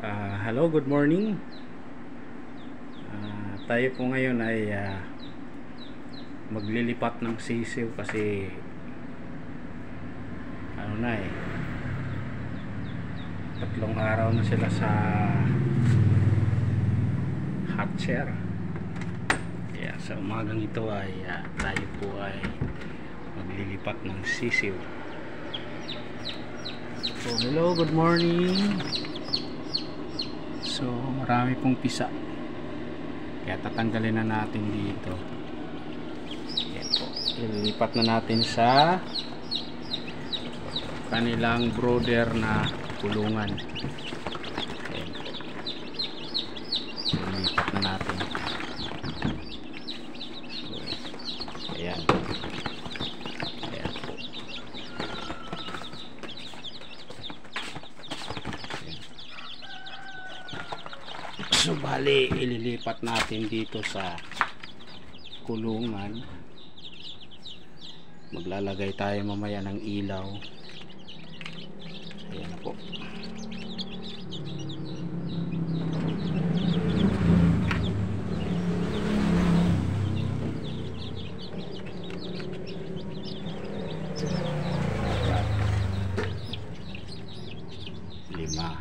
Hello, good morning. Tayo po ngayon ay maglilipat ng sisiw kasi ano na tatlong araw na sila sa hatcher. Sa umagang ito ay tayo po ay maglilipat ng sisiw. So hello, good morning. So marami pong pisa, kaya tatanggalin na natin dito. Yan po, ililipat na natin sa kanilang brooder na kulungan. Ayan po, ililipat na natin. So, ayan. Ayan po. So bali, ililipat natin dito sa kulungan. Maglalagay tayo mamaya ng ilaw. Ayan na po. Lima,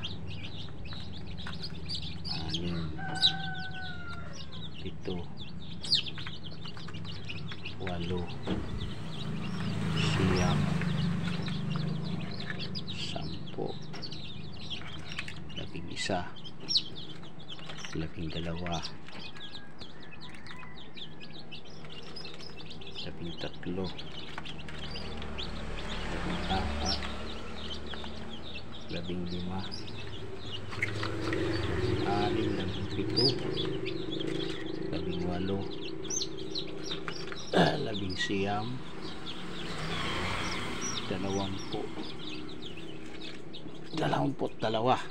pito, walo, siyam, sampo, labing isa, labing dalawa, labing tatlo, labing apat, labing lima, labing anim, labing pito, labing walo, labing siyam, dalawamput dalawa.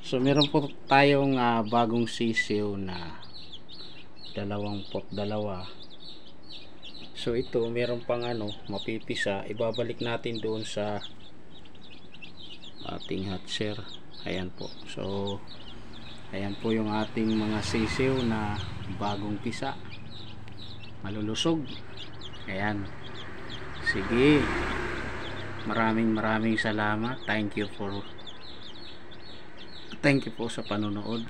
So meron po tayong bagong sisiw na 22. So ito meron pang mapipisa, ibabalik natin doon sa ating hatcher. Ayan po. So ayan po yung ating mga sisiw na bagong pisa, malulusog. Ayan, sige, maraming salamat. Thank you po sa panonood.